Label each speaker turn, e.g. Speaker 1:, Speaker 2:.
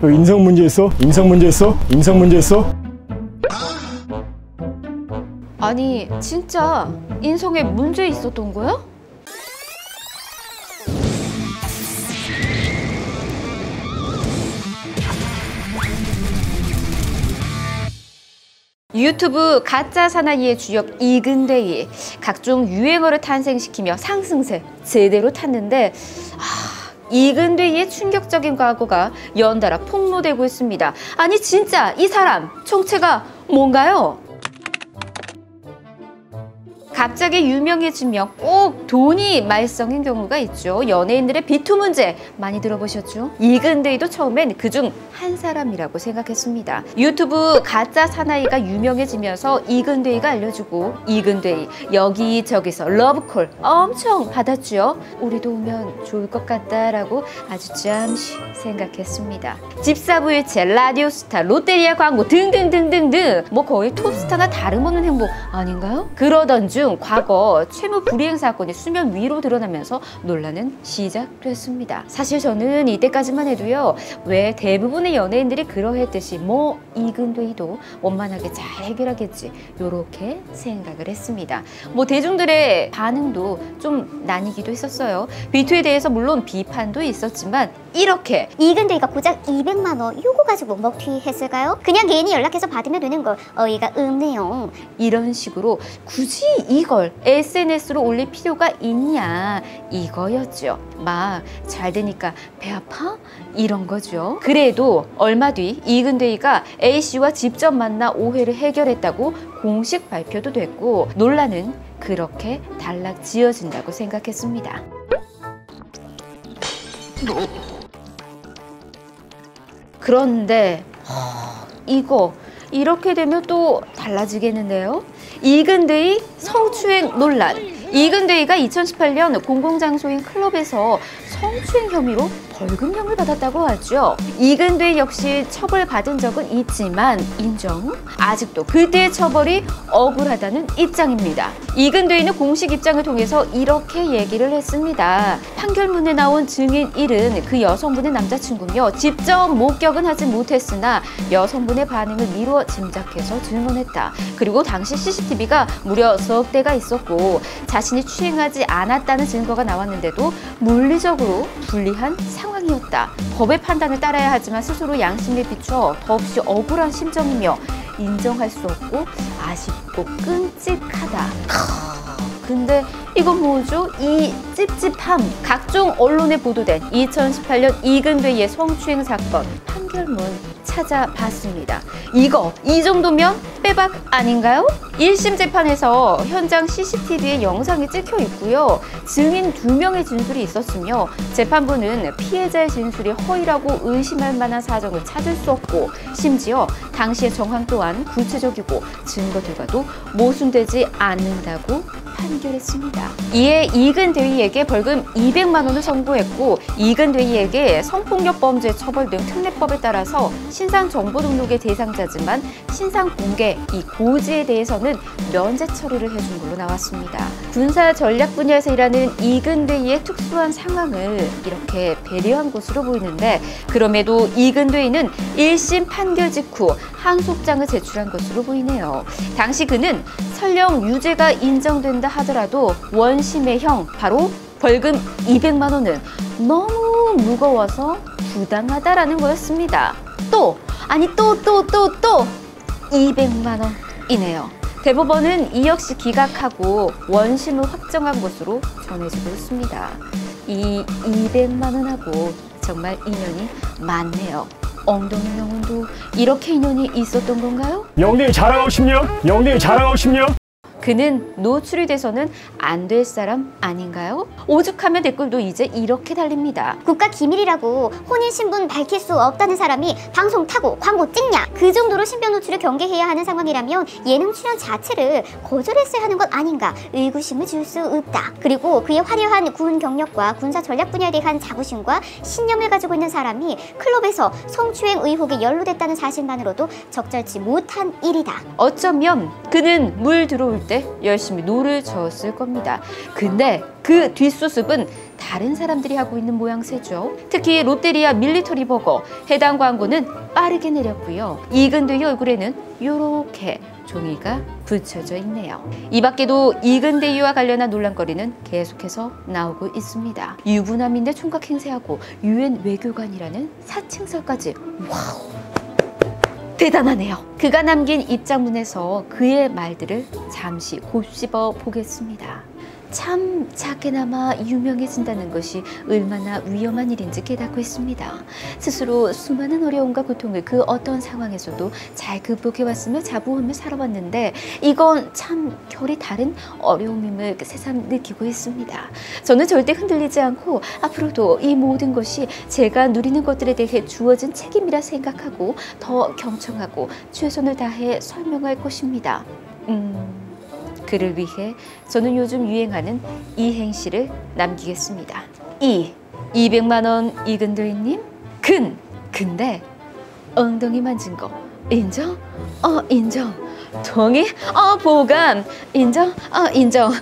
Speaker 1: 너 인성 문제 있어? 인성 문제 있어? 인성 문제 있어?
Speaker 2: 아니 진짜 인성에 문제 있었던 거야? 유튜브 가짜 사나이의 주역 이근대이 각종 유행어를 탄생시키며 상승세 제대로 탔는데 이근대이의 충격적인 과거가 연달아 폭로되고 있습니다. 아니 진짜 이 사람 정체가 뭔가요? 갑자기 유명해지면 꼭 돈이 말썽인 경우가 있죠. 연예인들의 비투 문제 많이 들어보셨죠? 이근대이도 처음엔 그중 한 사람이라고 생각했습니다. 유튜브 가짜 사나이가 유명해지면서 이근대이가 알려주고 이근대이 여기저기서 러브콜 엄청 받았죠. 우리도 오면 좋을 것 같다라고 아주 잠시 생각했습니다. 집사부일체, 라디오스타, 롯데리아 광고 등등등등등 뭐 거의 톱스타나 다름없는 행보 아닌가요? 그러던 중 과거 채무 불이행 사건이 수면 위로 드러나면서 논란은 시작됐습니다. 사실 저는 이때까지만 해도요, 왜 대부분의 연예인들이 그러했듯이 뭐 이근대이도 원만하게 잘 해결하겠지 요렇게 생각을 했습니다. 뭐 대중들의 반응도 좀 나뉘기도 했었어요. 비투에 대해서 물론 비판도 있었지만 이렇게
Speaker 3: 이근대이가 고작 200만 원 요거 가지고 먹튀했을까요? 그냥 개인이 연락해서 받으면 되는 걸 어이가 없네요.
Speaker 2: 이런 식으로 굳이 이걸 SNS로 올릴 필요가 있냐 이거였죠. 막 잘 되니까 배 아파? 이런 거죠. 그래도 얼마 뒤 이근대이가 A씨와 직접 만나 오해를 해결했다고 공식 발표도 됐고 논란은 그렇게 단락 지어진다고 생각했습니다. 그런데 이거 이렇게 되면 또 달라지겠는데요? 이근대이 성추행 논란. 이근대이가 2018년 공공장소인 클럽에서 성추행 혐의로 벌금형을 받았다고 하죠. 이근대이 역시 처벌받은 적은 있지만 인정. 아직도 그때의 처벌이 억울하다는 입장입니다. 이근대이는 공식 입장을 통해서 이렇게 얘기를 했습니다. 판결문에 나온 증인 1은 그 여성분의 남자친구며 직접 목격은 하지 못했으나 여성분의 반응을 미루어 짐작해서 증언했다. 그리고 당시 CCTV가 무려 석 대가 있었고 자신이 추행하지 않았다는 증거가 나왔는데도 물리적으로 불리한 상황이었다. 법의 판단을 따라야 하지만 스스로 양심에 비춰 더없이 억울한 심정이며 인정할 수 없고 아쉽고 끔찍하다. 근데 이건 뭐죠? 이 찝찝함. 각종 언론에 보도된 2018년 이근대이의 성추행 사건 판결문 찾아봤습니다. 이 정도면 빼박 아닌가요? 1심 재판에서 현장 CCTV에 영상이 찍혀 있고요. 증인 2명의 진술이 있었으며 재판부는 피해자의 진술이 허위라고 의심할 만한 사정을 찾을 수 없고 심지어 당시의 정황 또한 구체적이고 증거 결과도 모순되지 않는다고 판결했습니다. 이에 이근대이에게 벌금 200만 원을 선고했고 이근대이에게 성폭력 범죄 처벌 등 특례법에 따라서 신상 정보 등록의 대상자지만 신상 공개 이 고지에 대해서는 면제 처리를 해준 걸로 나왔습니다. 군사 전략 분야에서 일하는 이근대이의 특수한 상황을 이렇게 배려한 것으로 보이는데 그럼에도 이근대이는 1심 판결 직후 항소장을 제출한 것으로 보이네요. 당시 그는 설령 유죄가 인정된다 하더라도 원심의 형 바로 벌금 200만 원은 너무 무거워서 부당하다라는 거였습니다. 또 200만 원이네요. 대법원은 이 역시 기각하고 원심을 확정한 것으로 전해지고 있습니다. 이 200만 원하고 정말 인연이 많네요. 엉덩이 명언도 이렇게 인연이 있었던 건가요?
Speaker 1: 영대이 자랑하고 싶냐? 영대이 자랑하고 싶냐?
Speaker 2: 그는 노출이 돼서는 안 될 사람 아닌가요? 오죽하면 댓글도 이제 이렇게 달립니다.
Speaker 3: 국가 기밀이라고 혼인신분 밝힐 수 없다는 사람이 방송 타고 광고 찍냐? 그 정도로 신변 노출을 경계해야 하는 상황이라면 예능 출연 자체를 거절했어야 하는 것 아닌가 의구심을 지울 수 없다. 그리고 그의 화려한 군 경력과 군사 전략 분야에 대한 자부심과 신념을 가지고 있는 사람이 클럽에서 성추행 의혹에 연루됐다는 사실만으로도 적절치 못한 일이다.
Speaker 2: 어쩌면 그는 물 들어올 때 열심히 노를 저었을 겁니다. 근데 그 뒷수습은 다른 사람들이 하고 있는 모양새죠. 특히 롯데리아 밀리터리 버거 해당 광고는 빠르게 내렸고요. 이근두의 얼굴에는 이렇게 종이가 붙여져 있네요. 이 밖에도 이근대위와 관련한 논란거리는 계속해서 나오고 있습니다. 유부남인데 총각 행세하고 유엔 외교관이라는 사칭설까지. 와우! 대단하네요. 그가 남긴 입장문에서 그의 말들을 잠시 곱씹어 보겠습니다. 참 작게나마 유명해진다는 것이 얼마나 위험한 일인지 깨닫고 있습니다. 스스로 수많은 어려움과 고통을 그 어떤 상황에서도 잘 극복해왔으며 자부하며 살아왔는데 이건 참 결이 다른 어려움임을 새삼 느끼고 있습니다. 저는 절대 흔들리지 않고 앞으로도 이 모든 것이 제가 누리는 것들에 대해 주어진 책임이라 생각하고 더 경청하고 최선을 다해 설명할 것입니다. 그를 위해 저는 요즘 유행하는 이행시를 남기겠습니다. 200만 원 이근도이님. 근데 엉덩이 만진 거 인정? 인정. 동의? 보감 인정? 인정.